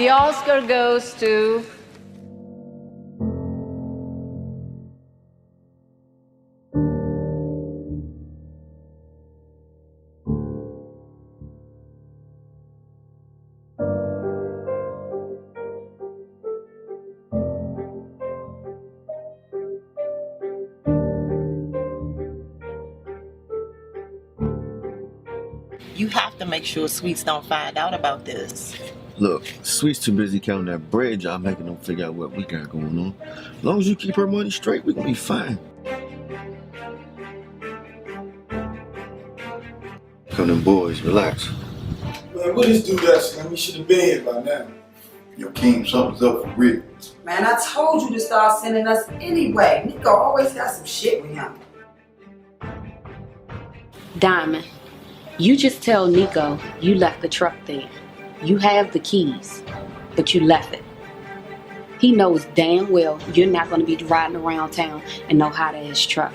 The Oscar goes to... You have to make sure Sweets don't find out about this. Look, Sweet's too busy counting that bread job, making them figure out what we got going on. As long as you keep her money straight, we gonna be fine. Come them boys, relax. Man, what this dude asking? We should have been here by now. Yo, King, something's up for real. Man, I told you to start sending us anyway. Nico always got some shit with him. Diamond, you just tell Nico you left the truck there. You have the keys, but you left it. He knows damn well you're not going to be riding around town in no hot-ass truck.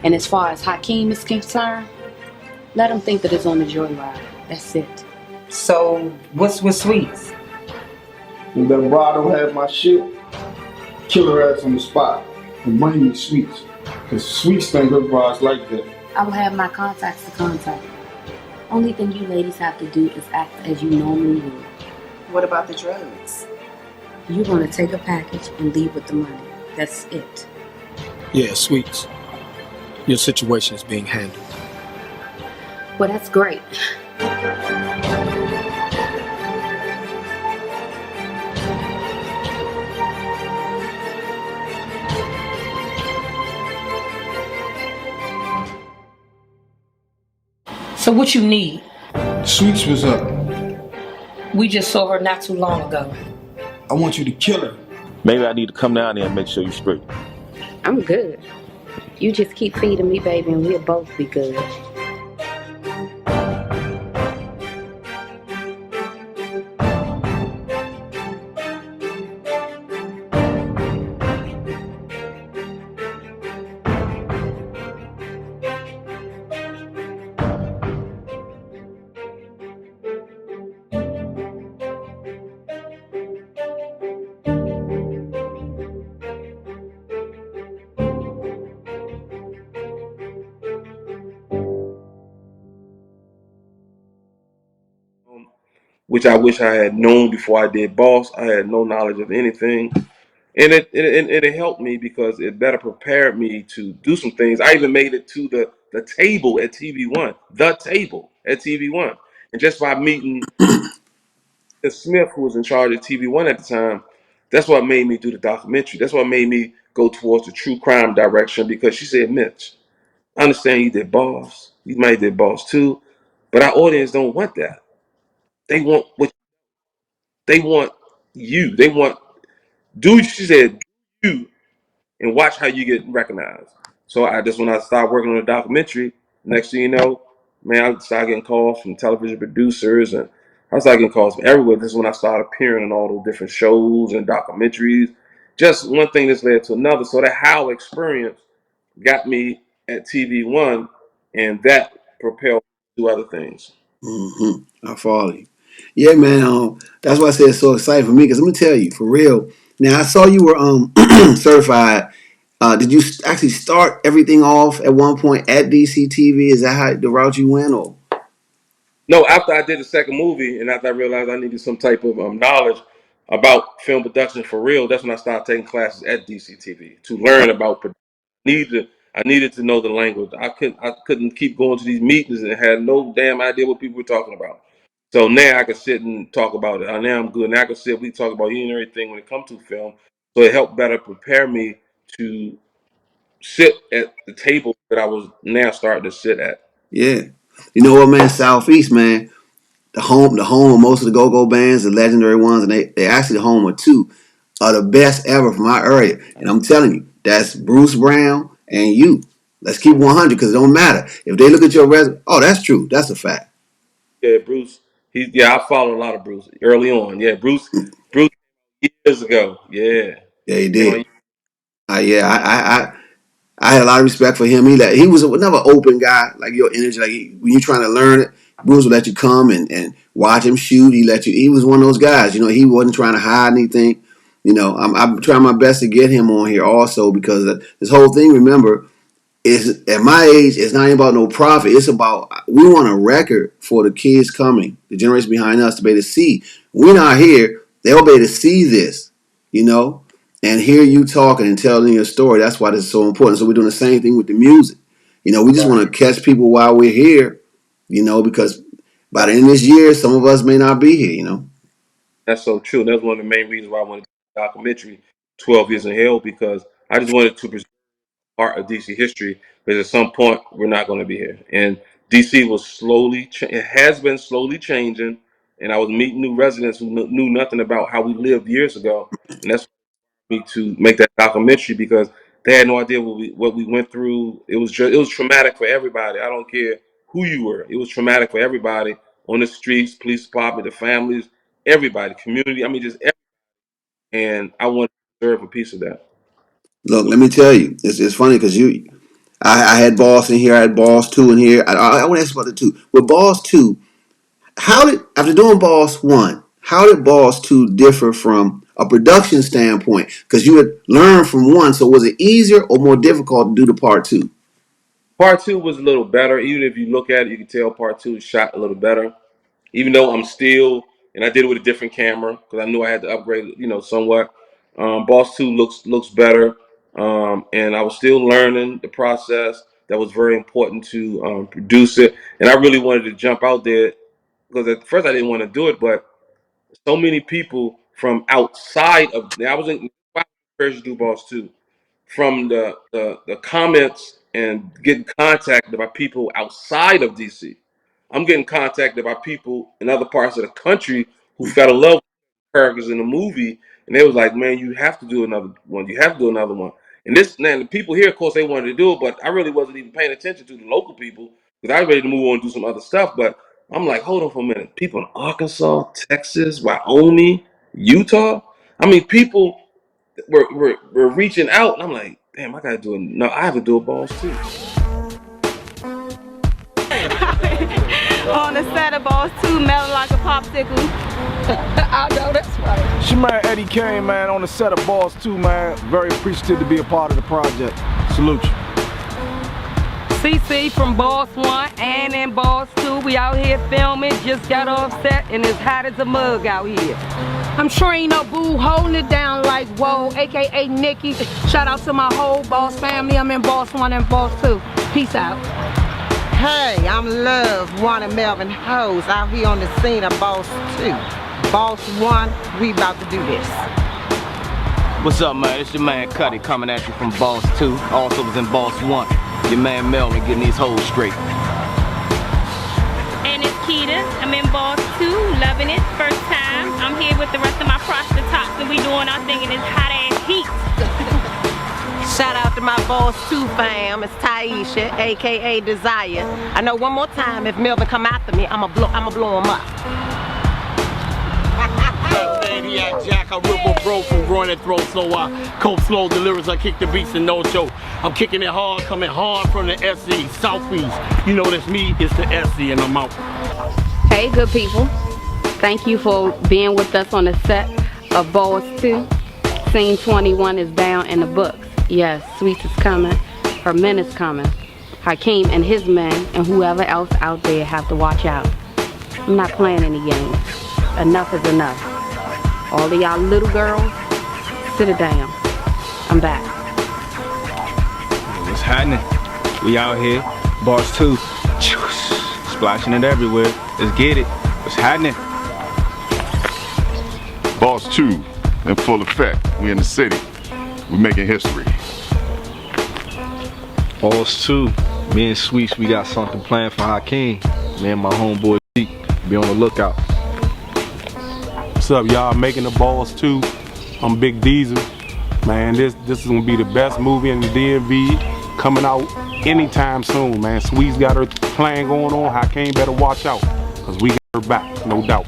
And as far as Hakeem is concerned, let him think that it's on a joyride. That's it. So, what's with Sweets? If that broad don't have my shit, kill her ass on the spot and bring me Sweets. Cause Sweets think her broad's like that. I will have my contacts to contact. Only thing you ladies have to do is act as you normally would. What about the drugs? You're going to take a package and leave with the money. That's it. Yeah, Sweets. Your situation is being handled. Well, that's great. So what you need? Sweets was up. We just saw her not too long ago. I want you to kill her. Maybe I need to come down there and make sure you're straight. I'm good. You just keep feeding me, baby, and we'll both be good. Which I wish I had known before I did Boss. I had no knowledge of anything. And it helped me because it better prepared me to do some things. I even made it to the table at TV1, the table at TV1. And just by meeting Smith, who was in charge of TV1 at the time, that's what made me do the documentary. That's what made me go towards the true crime direction because she said, Mitch, I understand you did Boss. You might did Boss too, but our audience don't want that. They want what they want you. They want do she said you and watch how you get recognized. So that's when I started working on the documentary. Next thing you know, man, I started getting calls from television producers and I started getting calls from everywhere. This is when I started appearing on all those different shows and documentaries. Just one thing that's led to another. So that how experience got me at TV1 and that propelled me to other things. I follow you. Yeah, man. That's why I said it's so exciting for me because I'm gonna tell you for real. Now I saw you were certified. Did you actually start everything off at one point at DCTV? Is that how the route you went, or? No, after I did the second movie and after I realized I needed some type of knowledge about film production for real, that's when I started taking classes at DCTV to learn about production. I needed to know the language. I couldn't keep going to these meetings and had no damn idea what people were talking about. So now I can sit and talk about it. Now I'm good. Now I can sit. We talk about any and everything when it comes to film. So it helped better prepare me to sit at the table that I was now starting to sit at. Yeah, you know what, man? Southeast, man. The home of most of the go-go bands, the legendary ones, and they actually the home of two are the best ever from our area. And I'm telling you, that's Bruce Brown and you. Let's keep 100 because it don't matter. If they look at your resume, oh, that's true. That's a fact. Yeah, Bruce. I followed a lot of Bruce early on. Yeah, Bruce years ago. Yeah. Yeah, he Came on. did. Yeah, I had a lot of respect for him. He was another open guy, like your energy. Like when you're trying to learn it, Bruce would let you come and watch him shoot. He was one of those guys. You know, he wasn't trying to hide anything. You know, I'm trying my best to get him on here also because this whole thing, remember, is at my age, it's not even about no profit. It's about we want a record for the kids coming, the generation behind us to be able to see. We're not here. They'll be able to see this, you know, and hear you talking and telling your story. That's why this is so important. So we're doing the same thing with the music. You know, we just want to catch people while we're here, you know, because by the end of this year, some of us may not be here, you know. That's so true. That's one of the main reasons why I wanted to do the documentary, 12 Years in Hell, because I just wanted to preserve part of DC history. Because at some point, we're not going to be here. And DC was it has been slowly changing. And I was meeting new residents who knew nothing about how we lived years ago. And that's me to make that documentary because they had no idea what we went through. It was traumatic for everybody. I don't care who you were. It was traumatic for everybody on the streets, police department, the families, everybody, community. I mean, just everybody. And I want to serve a piece of that. Look, let me tell you, it's funny because I had Boss in here, I had Boss 2 in here. I want to ask about the 2. With Boss 2, after doing Boss 1, how did Boss 2 differ from a production standpoint? Because you had learned from 1, so was it easier or more difficult to do the part 2? Part 2 was a little better. Even if you look at it, you can tell part 2 is shot a little better. Even though and I did it with a different camera because I knew I had to upgrade, you know, somewhat. Boss 2 looks better, and I was still learning the process. That was very important to produce it, and I really wanted to jump out there because at first I didn't want to do it, but so many people from outside of I was in to do Boss 2 from the comments and getting contacted by people outside of DC. I'm getting contacted by people in other parts of the country who fell in love with characters in the movie, and they was like, "Man, you have to do another one. You have to do another one." And the people here, of course, they wanted to do it, but I really wasn't even paying attention to the local people because I was ready to move on and do some other stuff. But I'm like, hold on for a minute. People in Arkansas, Texas, Wyoming, Utah. I mean, people were reaching out, and I'm like, damn, I gotta do it. No, I have to do a Boss too. On the set of Boss 2, melting like a popsicle. I know that's right. It's your man Eddie Kane, man, on the set of Boss 2, man. Very appreciative to be a part of the project. Salute you. CC from Boss 1 and in Boss 2. We out here filming, just got off set, and it's hot as a mug out here. I'm sure ain't no boo holding it down like whoa, aka Nikki. Shout out to my whole Boss family. I'm in Boss 1 and Boss 2. Peace out. Hey, I'm Love, one of Melvin Hoes out here on the scene of Boss 2. Boss 1, we about to do this. What's up, man? It's your man Cuddy coming at you from Boss 2. Also was in Boss 1. Your man Melvin getting these hoes straight. And it's Keita. I'm in Boss 2, loving it. First time. I'm here with the rest of my prostitutes and we doing our thing in this hot ass heat. Shout out to my Boss 2 fam. It's Taisha, aka Desire. I know one more time if Melvin come after me, I'ma blow him up. Maniac Jack, I rip a bro from groin and throat, so I cope slow, the lyrics, I kick the beats and no joke. I'm kicking it hard, coming hard from the SE, Southeast. You know that's me, it's the SE, and I'm out. Hey, good people. Thank you for being with us on the set of Boss 2. Scene 21 is down in the books. Yes, Sweets is coming. Her men is coming. Hakeem and his men and whoever else out there have to watch out. I'm not playing any games. Enough is enough. All of y'all little girls, sit it down. I'm back. What's happening? We out here, Boss 2, splashing it everywhere. Let's get it. What's happening? Boss 2, in full effect. We in the city. We making history. Boss 2, me and Sweets, we got something planned for Hakeem. Me and my homeboy Zeke, be on the lookout. What's up, y'all? Making the Boss 2. I'm Big Diesel. Man, this is gonna be the best movie in the DMV, coming out anytime soon, man. Sweet's got her plan going on. Hakeem better watch out, cause we got her back, no doubt.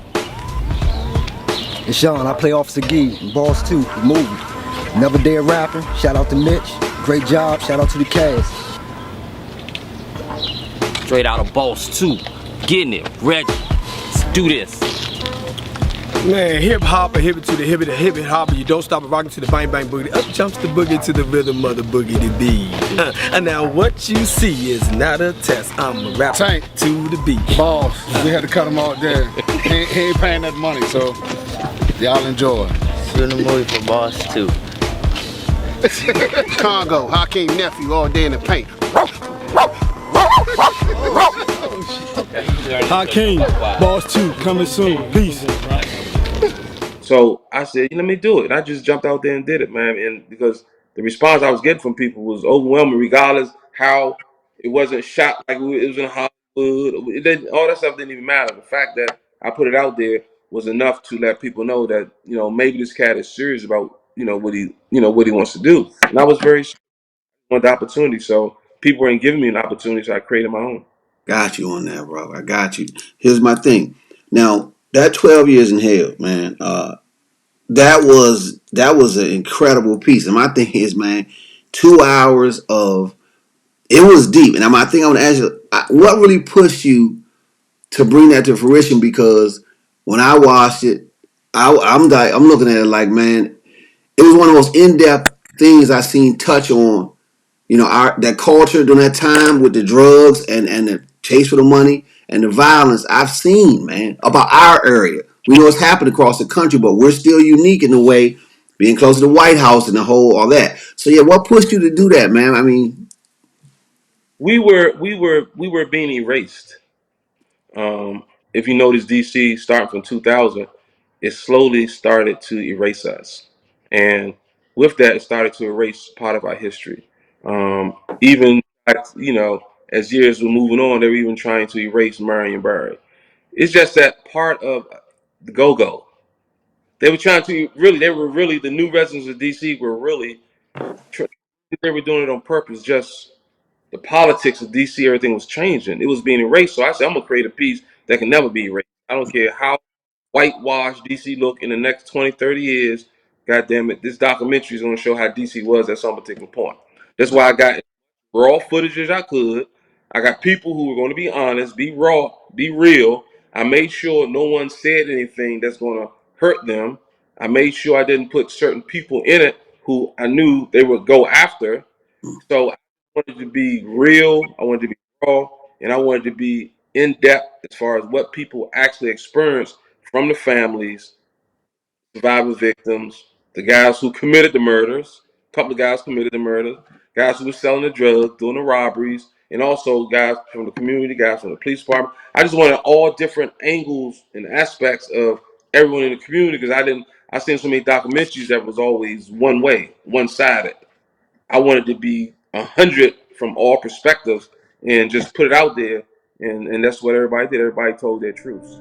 It's Sean, I play Officer Gee in Boss 2, the movie. Never Dead Rapping, shout out to Mitch. Great job, shout out to the cast. Straight out of Boss 2. getting it. Reggie, let's do this. Man, hip hopper, hip it to the hip it, hip it hopper. You don't stop it rocking to the bang bang boogie. Up jumps the boogie to the rhythm of the boogie to beat. And now what you see is not a test. I'm a rap Tank to the beat. Boss, we had to cut him off there. He ain't paying that money, so y'all enjoy. Doing the movie for Boss 2. Congo, Hakeem nephew all day in the paint. Hakeem, Boss 2, coming soon. Peace. So I said, let me do it. And I just jumped out there and did it, man. And because the response I was getting from people was overwhelming, regardless how it wasn't shot like it was in Hollywood. It didn't, all that stuff didn't even matter. The fact that I put it out there was enough to let people know that, maybe this cat is serious about, what he wants to do. And I was very sure I wanted the opportunity. So people ain't giving me an opportunity, so I created my own. Got you on that, bro. I got you. Here's my thing. Now, that 12 years in hell, man, that was an incredible piece. And my thing is, man, 2 hours of it was deep. And my thing I want to ask you, what really pushed you to bring that to fruition? Because when I watched it, I'm looking at it like, man, it was one of the most in-depth things I seen touch on. That culture during that time with the drugs and the chase for the money and the violence I've seen, man, about our area. We know it's happened across the country, but we're still unique in a way, being close to the White House and all that. So yeah, what pushed you to do that, man? I mean, we were being erased. If you notice, DC starting from 2000, it slowly started to erase us, and with that, it started to erase part of our history. Even as years were moving on, they were even trying to erase Marion Barry. It's just that part of the go-go. They were trying to really the new residents of DC were really they were doing it on purpose. Just the politics of DC, everything was changing. It was being erased. So I said, I'm gonna create a piece that can never be erased. I don't care how whitewashed DC look in the next 20, 30 years. God damn it, this documentary is gonna show how DC was at some particular point. That's why I got raw footage as I could. I got people who were going to be honest, be raw, be real. I made sure no one said anything that's going to hurt them. I made sure I didn't put certain people in it who I knew they would go after. So I wanted to be real, I wanted to be raw, and I wanted to be in depth as far as what people actually experienced from the families, survivor victims, the guys who committed the murders, a couple of guys committed the murders, guys who were selling the drugs, doing the robberies, and also guys from the community, guys from the police department. I just wanted all different angles and aspects of everyone in the community because I seen so many documentaries that was always one way, one-sided. I wanted to be 100 from all perspectives and just put it out there, and that's what everybody did. Everybody told their truths.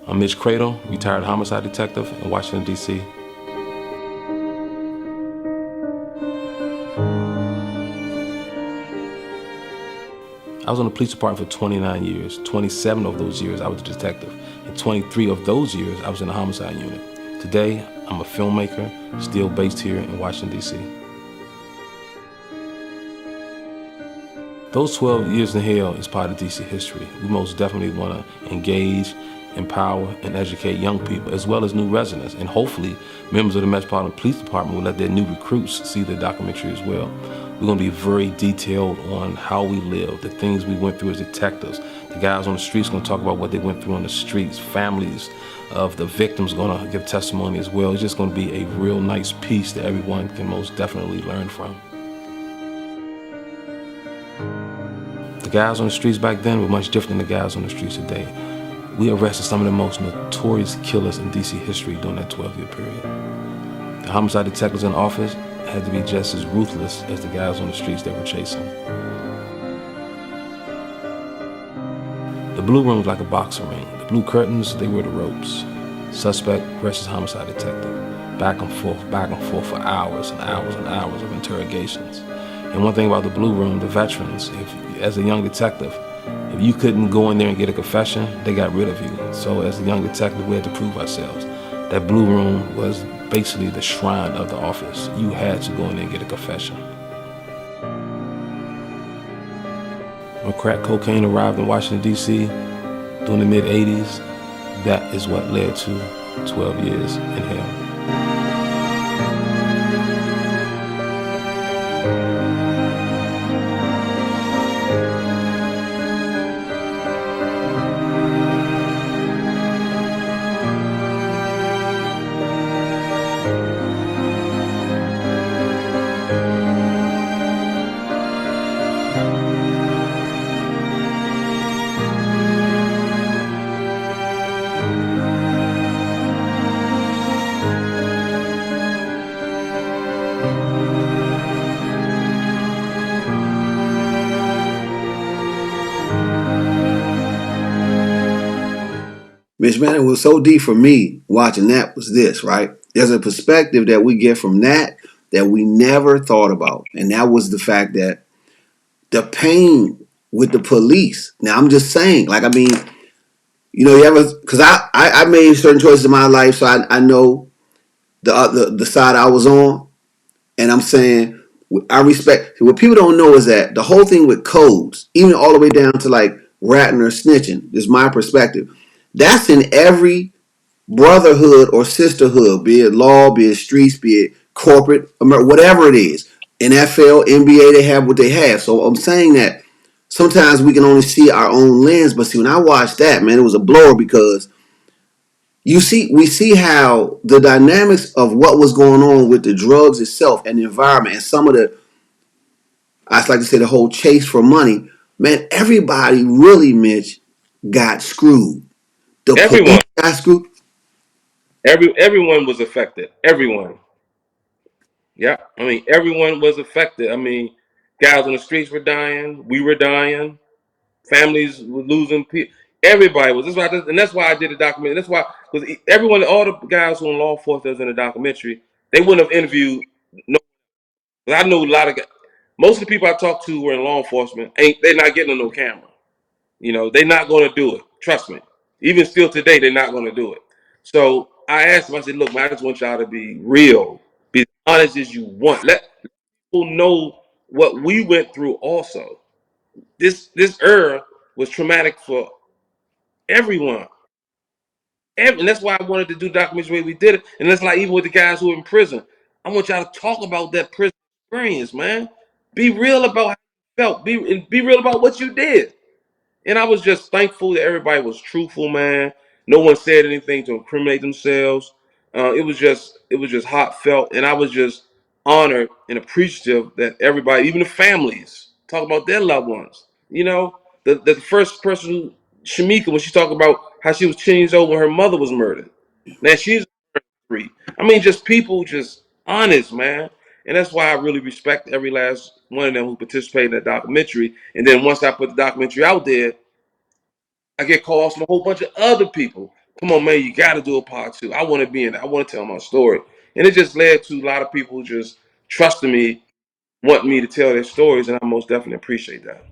I'm Mitch Credle, retired homicide detective in Washington, D.C. I was on the police department for 29 years. 27 of those years I was a detective. And 23 of those years I was in the homicide unit. Today, I'm a filmmaker, still based here in Washington, D.C. Those 12 years in hell is part of DC history. We most definitely want to engage, empower, and educate young people, as well as new residents. And hopefully, members of the Metropolitan Police Department will let their new recruits see the documentary as well. We're going to be very detailed on how we live, the things we went through as detectives. The guys on the streets are going to talk about what they went through on the streets. Families of the victims are going to give testimony as well. It's just going to be a real nice piece that everyone can most definitely learn from. The guys on the streets back then were much different than the guys on the streets today. We arrested some of the most notorious killers in DC history during that 12-year period. The homicide detectives in office had to be just as ruthless as the guys on the streets they were chasing. The blue room's like a boxing ring. The blue curtains, they were the ropes. Suspect versus homicide detective. Back and forth for hours and hours and hours of interrogations. And one thing about the blue room, the veterans, as a young detective, if you couldn't go in there and get a confession, they got rid of you. So as a young detective, we had to prove ourselves. That blue room was basically the shrine of the office. You had to go in there and get a confession. When crack cocaine arrived in Washington, D.C. during the mid-'80s, that is what led to 12 years in hell. Mitch, man, it was so deep for me watching that was this, right? There's a perspective that we get from that we never thought about. And that was the fact that the pain with the police. Now, I'm just saying, like, I mean, you know, you ever, because I made certain choices in my life, so I know the side I was on. And I'm saying, I respect, what people don't know is that the whole thing with codes, even all the way down to like ratting or snitching, is my perspective. That's in every brotherhood or sisterhood, be it law, be it streets, be it corporate, whatever it is. NFL, NBA, they have what they have. So I'm saying that sometimes we can only see our own lens. But see, when I watched that, man, it was a blower because we see how the dynamics of what was going on with the drugs itself and the environment and some of the, I like to say, the whole chase for money. Man, everybody really, Mitch, got screwed. Everyone got screwed. Everyone was affected. Everyone. Yeah, I mean, everyone was affected. I mean, guys on the streets were dying. We were dying. Families were losing people. Everybody was. That's why I did a documentary. That's why, because everyone, all the guys who were in law enforcement in the documentary, they wouldn't have interviewed. No, I know a lot of guys. Most of the people I talked to who were in law enforcement. They're not getting on no camera. You know, they're not going to do it. Trust me. Even still today, they're not going to do it. So I asked them. I said, "Look, man, I just want y'all to be real, be as honest as you want. Let people know what we went through. Also, this era was traumatic for everyone, and that's why I wanted to do documentaries the way we did it. And that's like even with the guys who are in prison. I want y'all to talk about that prison experience, man. Be real about how you felt. Be real about what you did." And I was just thankful that everybody was truthful, man. No one said anything to incriminate themselves. It was just heartfelt, and I was just honored and appreciative that everybody, even the families, talk about their loved ones. You know, the first person, Shamika, when she talked about how she was 10 years old when her mother was murdered. Now she's 3. I mean, just people, just honest, man. And that's why I really respect every last one of them who participated in that documentary. And then once I put the documentary out there, I get calls from a whole bunch of other people. Come on, man, you got to do a part 2. I want to be in it. I want to tell my story. And it just led to a lot of people just trusting me, wanting me to tell their stories. And I most definitely appreciate that.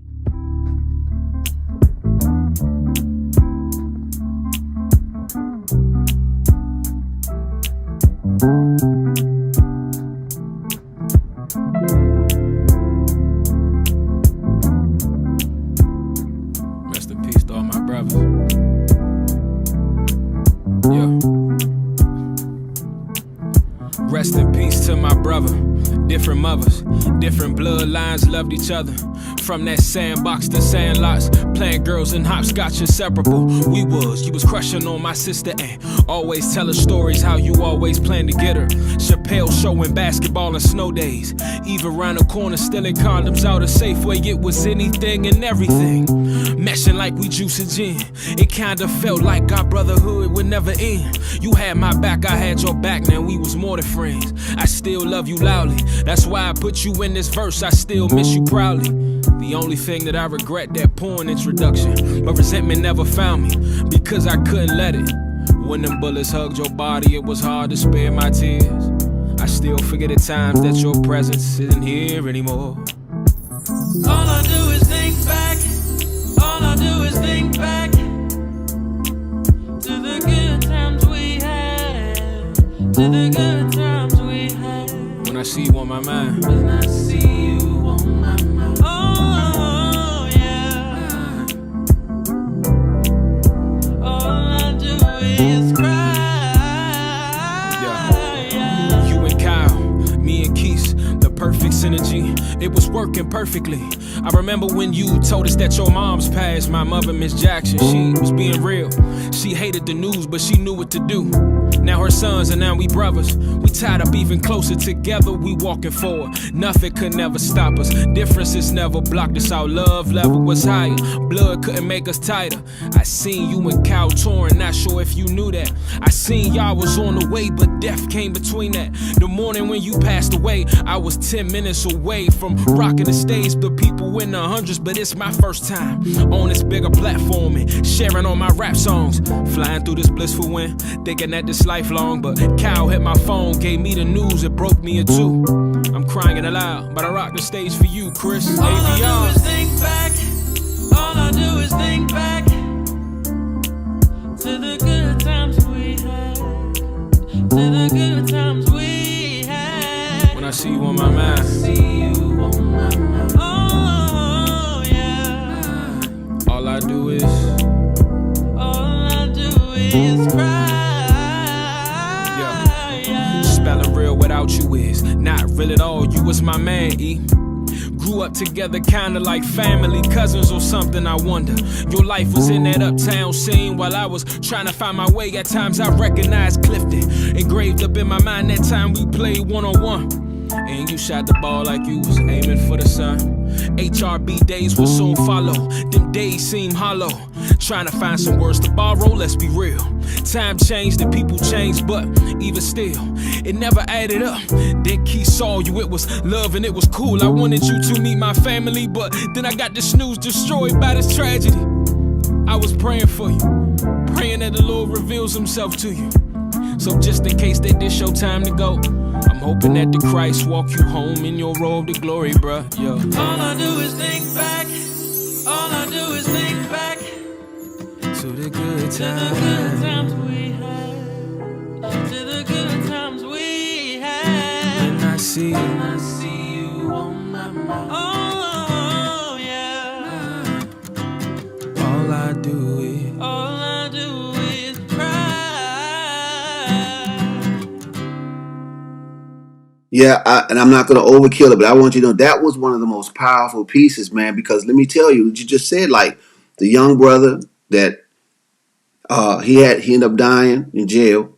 Rest in peace to all my brothers. Yeah. Rest in peace to my brother. Different mothers, different bloodlines loved each other. From that sandbox to sandlots, playing girls and hopscotch inseparable. You was crushing on my sister and always telling stories how you always planned to get her. Chappelle showing basketball and snow days. Eve around the corner stealing condoms out of Safeway. It was anything and everything. meshing like we juice a gin. It kinda felt like our brotherhood would never end. You had my back, I had your back, now we was more than friends. I still love you loudly, that's why I put you in this verse, I still miss you proudly. The only thing that I regret, that porn introduction, but resentment never found me, because I couldn't let it. When them bullets hugged your body, it was hard to spare my tears. I still forget the times that your presence isn't here anymore. All I do is think back. All I do is think back to the good times we had. To the good times we had. When I see you on my mind. When I see you on my mind. Oh yeah. All I do is cry. Yeah. You and Kyle, me and Keith, the perfect synergy. It was working perfectly. I remember when you told us that your mom's passed. My mother, Miss Jackson, she was being real. She hated the news, but she knew what to do. Now her sons and now we brothers. We tied up even closer together, we walking forward. Nothing could never stop us. Differences never blocked us. Our love level was higher. Blood couldn't make us tighter. I seen you and Cal touring, not sure if you knew that. I seen y'all was on the way, but death came between that. The morning when you passed away, I was 10 minutes away from rocking the stage. The people in the hundreds, but it's my first time on this bigger platform and sharing all my rap songs. Flying through this blissful wind, thinking that this lifelong, but Cal hit my phone, gave me the news, it broke me in two. I'm crying it aloud, but I rock the stage for you, Chris. All I do is think back. All I do is think back to the good times we had. To the good times we had. When I see you on my mind. When I see you on my mind. Oh yeah. All I do is cry. Yeah. Spelling real without you is not real at all. You was my man, E. Grew up together kinda like family, cousins or something, I wonder. Your life was in that uptown scene while I was trying to find my way. At times I recognized Clifton, engraved up in my mind that time we played one-on-one. And you shot the ball like you was aiming for the sun. HRB days will soon follow. Them days seem hollow. Trying to find some words to borrow, let's be real. Time changed and people changed, but even still, it never added up. Then Keith saw you, it was love and it was cool. I wanted you to meet my family, but then I got this news destroyed by this tragedy. I was praying for you, praying that the Lord reveals himself to you. So just in case that this your time to go, I'm hoping that the Christ walk you home in your robe to glory, bruh. Yo. All I do is think back. All I do is think back to the good times. To the good times we had. To the good times we had. When I see you on my mind. Oh yeah. All I do is cry. Yeah, and I'm not going to overkill it, but I want you to know that was one of the most powerful pieces, man, because let me tell you, what you just said, like the young brother that he ended up dying in jail.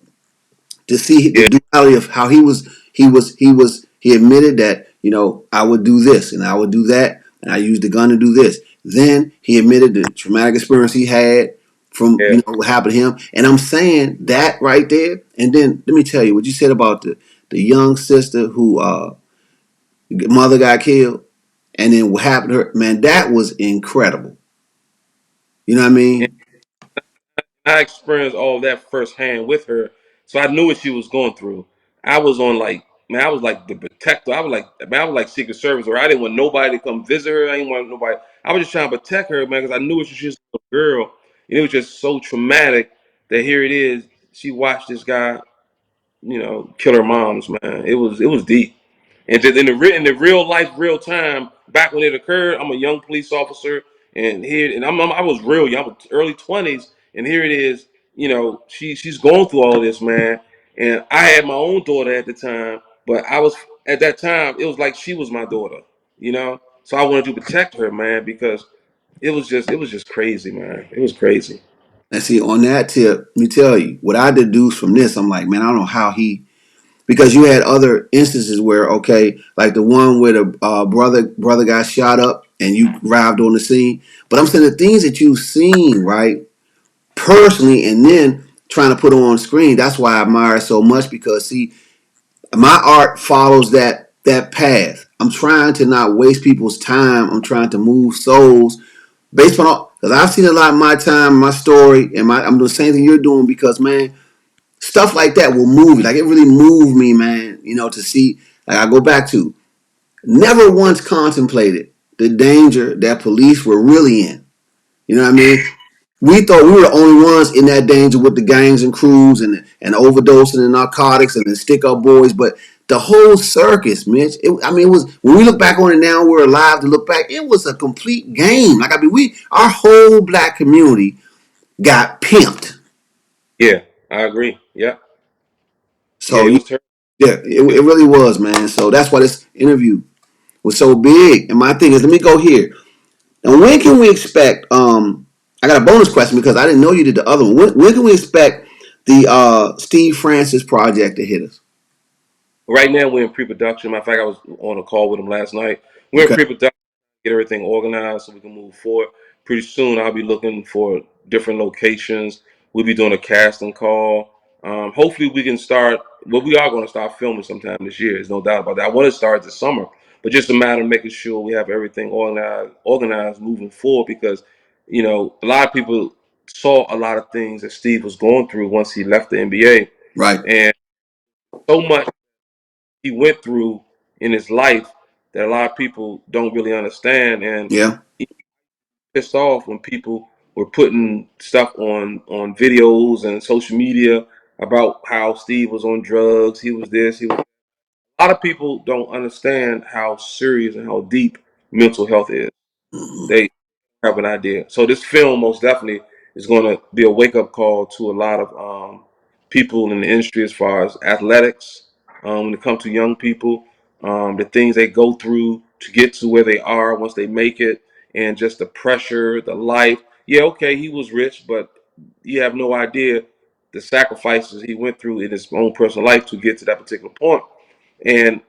To see the duality of how he admitted that, you know, I would do this and I would do that and I used the gun to do this. Then he admitted the traumatic experience he had from you know what happened to him. And I'm saying that right there. And then let me tell you what you said about the young sister who mother got killed, and then what happened to her. Man, that was incredible. You know what I mean? I experienced all that firsthand with her, so I knew what she was going through. I was on like, man, I was like the protector. I was like Secret Service, or I didn't want nobody to come visit her. I didn't want nobody. I was just trying to protect her, man, because I knew she was a girl, and it was just so traumatic that here it is. She watched this guy, you know, kill her moms, man. It was deep. And just in the real life, real time, back when it occurred, I'm a young police officer, and I was real young, I was early 20s, and here it is, you know, she's going through all of this, man. And I had my own daughter at the time, but I was at that time, it was like she was my daughter, you know. So I wanted to protect her, man, because it was just crazy, man. It was crazy. And see, on that tip, let me tell you, what I deduced from this, I'm like, man, I don't know how because you had other instances where, okay, like the one where the brother got shot up and you arrived on the scene. But I'm saying the things that you've seen, right, personally, and then trying to put on screen. That's why I admire it so much, because see, my art follows that path. I'm trying to not waste people's time. I'm trying to move souls based on all, because I've seen a lot of my time, my story, and I'm doing the same thing you're doing, because man, stuff like that will move you. Like, it really moved me, man. You know, to see. Like, I go back to, never once contemplated the danger that police were really in. You know what I mean? We thought we were the only ones in that danger with the gangs and crews and overdosing and narcotics and the stick-up boys, but the whole circus, Mitch. It was, when we look back on it now, we're alive to look back. It was a complete game. Like, our whole black community got pimped. Yeah, I agree. Yeah. So Yeah, it was terrible. yeah, it really was, man. So that's why this interview was so big. And my thing is, let me go here. Now, when can we expect? I got a bonus question because I didn't know you did the other one. When can we expect the Steve Francis project to hit us? Right now, we're in pre-production. Matter of fact, I was on a call with him last night. We're in pre-production, get everything organized so we can move forward. Pretty soon, I'll be looking for different locations. We'll be doing a casting call. Hopefully, we can start. Well, we are going to start filming sometime this year. There's no doubt about that. I want to start this summer, but just a matter of making sure we have everything organized moving forward. Because, you know, a lot of people saw a lot of things that Steve was going through once he left the NBA. Right. And so much he went through in his life that a lot of people don't really understand, and yeah, he pissed off when people were putting stuff on videos and social media about how Steve was on drugs, he was this, he was. A lot of people don't understand how serious and how deep mental health is. They have an idea. So this film most definitely is going to be a wake-up call to a lot of people in the industry as far as athletics, when it comes to young people, the things they go through to get to where they are once they make it, and just the pressure, the life. Yeah, okay, he was rich, but you have no idea the sacrifices he went through in his own personal life to get to that particular point. And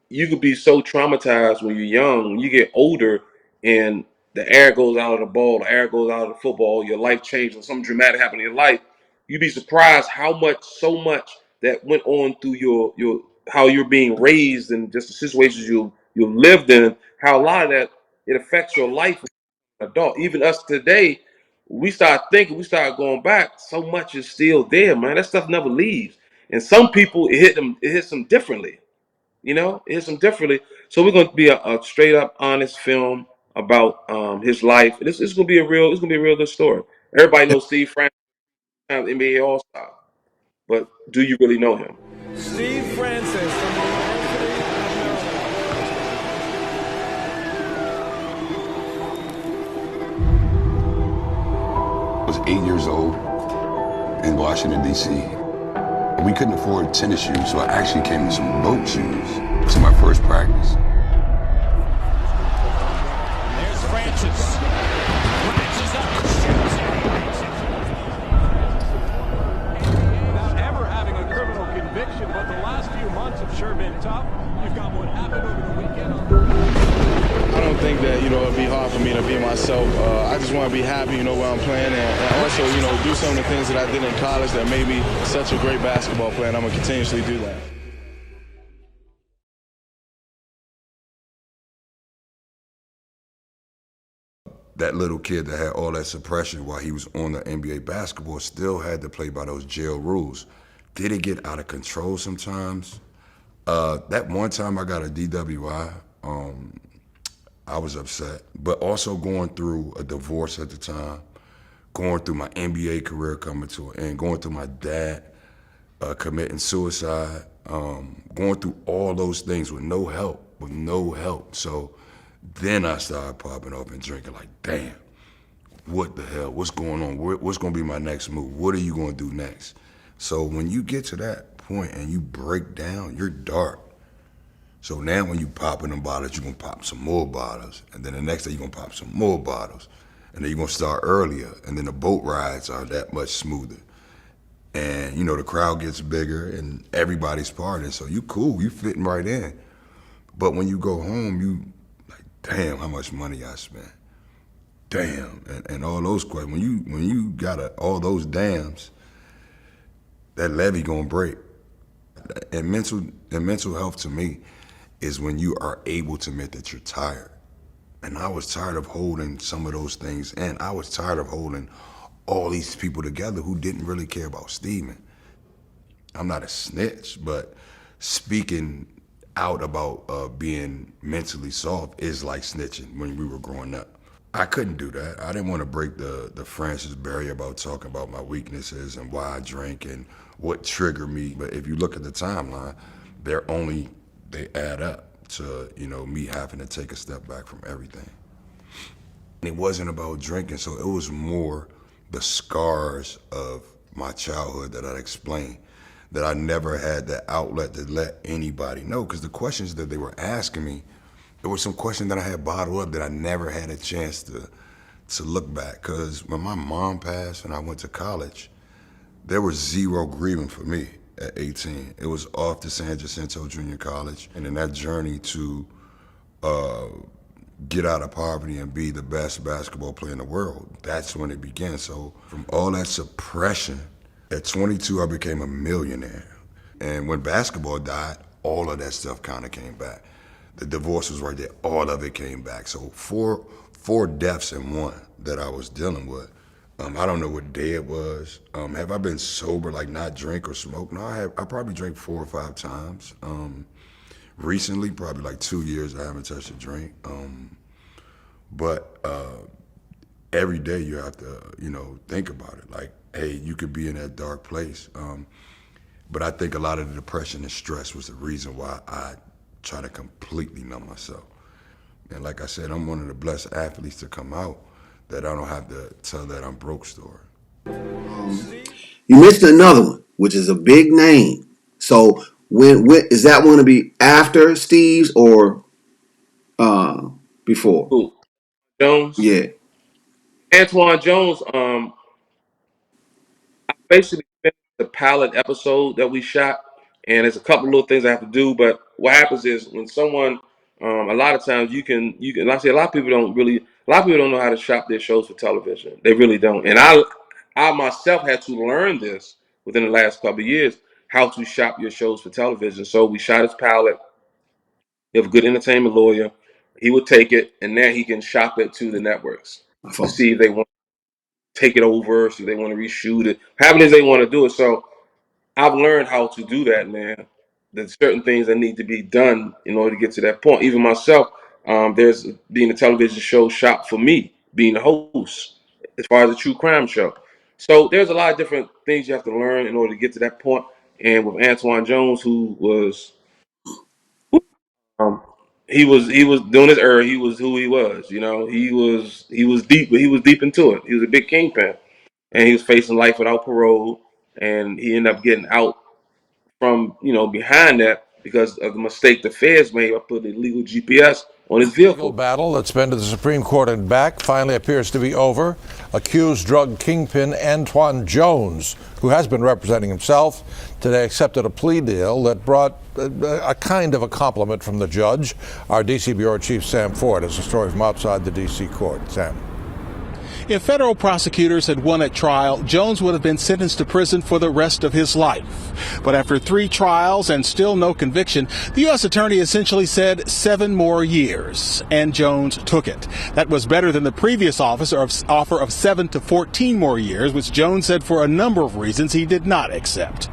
you could be so traumatized when you're young. When you get older and the air goes out of the ball, the air goes out of the football, your life changes, or something dramatic happened in your life, you'd be surprised how much, so much that went on through your how you're being raised and just the situations you lived in, how a lot of that, it affects your life as an adult. Even us today, we start thinking, we start going back, so much is still there, man. That stuff never leaves. And some people, it hits them differently. You know, it hits him differently. So we're going to be a straight up honest film about his life. It's going to be it's going to be a real good story. Everybody knows Steve Francis, NBA All Star, but do you really know him? Steve Francis from the I was 8 years old in Washington, D.C. We couldn't afford tennis shoes, so I actually came with some boat shoes to my first practice. There's Francis. Francis up and shoots. Without ever having a criminal conviction, but the last few months have sure been tough. You've got what happened over the weekend. I don't think that, it'd be hard for me to be myself. I just want to be happy, where I'm playing, and also, do some of the things that I did in college that made me such a great basketball player, and I'm going to continuously do that. That little kid that had all that suppression while he was on the NBA basketball still had to play by those jail rules. Did it get out of control sometimes? That one time I got a DWI, I was upset, but also going through a divorce at the time, going through my NBA career coming to an end, going through my dad committing suicide, going through all those things with no help. So then I started popping up and drinking like, damn, what the hell, what's going on? What's gonna be my next move? What are you gonna do next? So when you get to that point and you break down, you're dark. So now when you pop in them bottles, you're gonna pop some more bottles. And then the next day you're gonna pop some more bottles. And then you're gonna start earlier. And then the boat rides are that much smoother. And the crowd gets bigger and everybody's partying. So you cool, you fitting right in. But when you go home, you like, damn, how much money I spent. Damn, and all those questions. When you got all those dams, that levee gonna break. And mental health to me is when you are able to admit that you're tired. And I was tired of holding some of those things, and I was tired of holding all these people together who didn't really care about Steven. I'm not a snitch, but speaking out about being mentally soft is like snitching when we were growing up. I couldn't do that. I didn't want to break the Francis barrier about talking about my weaknesses and why I drink and what triggered me. But if you look at the timeline, they add up to, me having to take a step back from everything. And it wasn't about drinking, so it was more the scars of my childhood that I'd explained, that I never had the outlet to let anybody know. Because the questions that they were asking me, there were some questions that I had bottled up that I never had a chance to look back. Because when my mom passed and I went to college, there was zero grieving for me at 18. It was off to San Jacinto Junior College. And in that journey to get out of poverty and be the best basketball player in the world, that's when it began. So from all that suppression, at 22, I became a millionaire. And when basketball died, all of that stuff kind of came back. The divorce was right there, all of it came back. So four deaths in one that I was dealing with. I don't know what day it was. Have I been sober, like not drink or smoke? No, I probably drank 4 or 5 times. Recently, probably like 2 years, I haven't touched a drink. But every day you have to, think about it. Like, hey, you could be in that dark place. But I think a lot of the depression and stress was the reason why I try to completely numb myself. And like I said, I'm one of the blessed athletes to come out that I don't have to tell that I'm broke story. You mentioned another one, which is a big name. So when is that one to be after Steve's or before? Who? Jones? Yeah. Antoine Jones, I basically finished the pilot episode that we shot, and there's a couple little things I have to do, but what happens is when someone, a lot of times you can, like I say, a lot of people don't know how to shop their shows for television. They really don't. And I myself had to learn this within the last couple of years, how to shop your shows for television. So we shot his pilot. You have a good entertainment lawyer. He would take it, and now he can shop it to the networks to see if they want to take it over, see if they want to reshoot it, however it is they want to do it. So I've learned how to do that, man. There's certain things that need to be done in order to get to that point. Even myself, there's being a television show shop for me, being the host, as far as a true crime show. So there's a lot of different things you have to learn in order to get to that point. And with Antoine Jones, who was he was doing his he was who he was, he was deep, but he was deep into it. He was a big kingpin, and he was facing life without parole, and he ended up getting out from behind that because of the mistake the feds made by putting illegal GPS on his vehicle. Battle that's been to the Supreme Court and back finally appears to be over. Accused drug kingpin Antoine Jones, who has been representing himself, today accepted a plea deal that brought a kind of a compliment from the judge. Our D.C. Bureau Chief Sam Ford has a story from outside the D.C. court. Sam. If federal prosecutors had won at trial, Jones would have been sentenced to prison for the rest of his life. But after 3 trials and still no conviction, the U.S. attorney essentially said 7 more years, and Jones took it. That was better than the previous offer of 7 to 14 more years, which Jones said for a number of reasons he did not accept.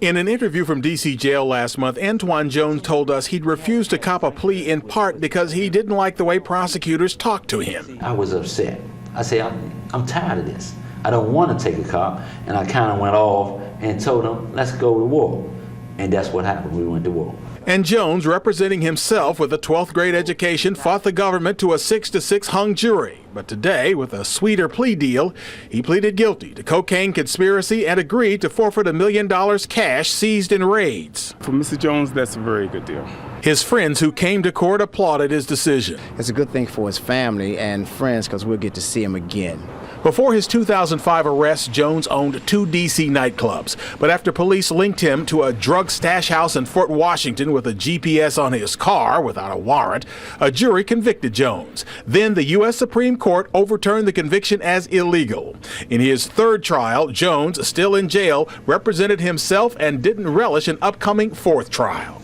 In an interview from D.C. jail last month, Antoine Jones told us he'd refused to cop a plea in part because he didn't like the way prosecutors talked to him. I was upset. I said, I'm tired of this. I don't want to take a cop. And I kind of went off and told him, let's go to war. And that's what happened. We went to war. And Jones, representing himself with a 12th grade education, fought the government to a 6-6 hung jury. But today, with a sweeter plea deal, he pleaded guilty to cocaine conspiracy and agreed to forfeit $1 million cash seized in raids. For Mr. Jones, that's a very good deal. His friends who came to court applauded his decision. It's a good thing for his family and friends because we'll get to see him again. Before his 2005 arrest, Jones owned 2 D.C. nightclubs. But after police linked him to a drug stash house in Fort Washington with a GPS on his car without a warrant, a jury convicted Jones. Then the U.S. Supreme Court overturned the conviction as illegal. In his third trial, Jones, still in jail, represented himself and didn't relish an upcoming fourth trial.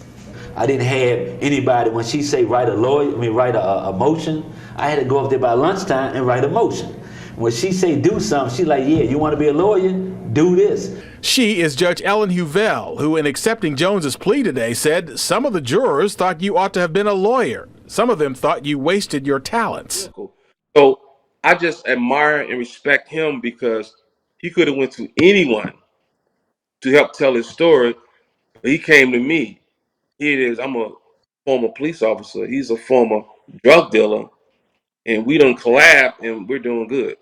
I didn't have anybody, when she say write a motion, I had to go up there by lunchtime and write a motion. When she say do something, she like, yeah, you want to be a lawyer? Do this. She is Judge Ellen Huvel, who in accepting Jones's plea today said some of the jurors thought you ought to have been a lawyer. Some of them thought you wasted your talents. So I just admire and respect him because he could have went to anyone to help tell his story, but he came to me. Here it is, I'm a former police officer. He's a former drug dealer, and we done collab and we're doing good.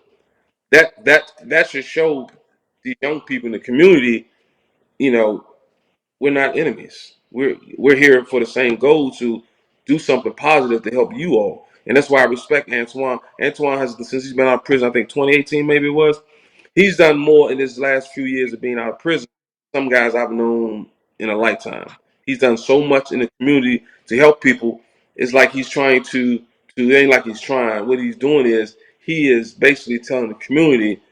That should show the young people in the community, you know, we're not enemies. We're here for the same goal, to do something positive to help you all. And that's why I respect Antoine. Antoine has, since he's been out of prison, I think 2018 maybe it was, he's done more in his last few years of being out of prison. Some guys I've known in a lifetime. He's done so much in the community to help people. It's like he's trying it ain't like he's trying. What he's doing is he is basically telling the community,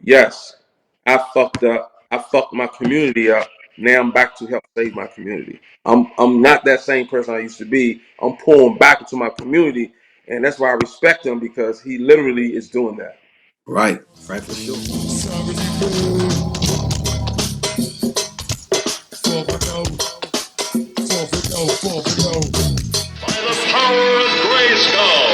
yes, I fucked up. I fucked my community up. Now I'm back to help save my community. I'm not that same person I used to be. I'm pouring back into my community, and that's why I respect him, because he literally is doing that. Right for sure. By the power of Grayskull.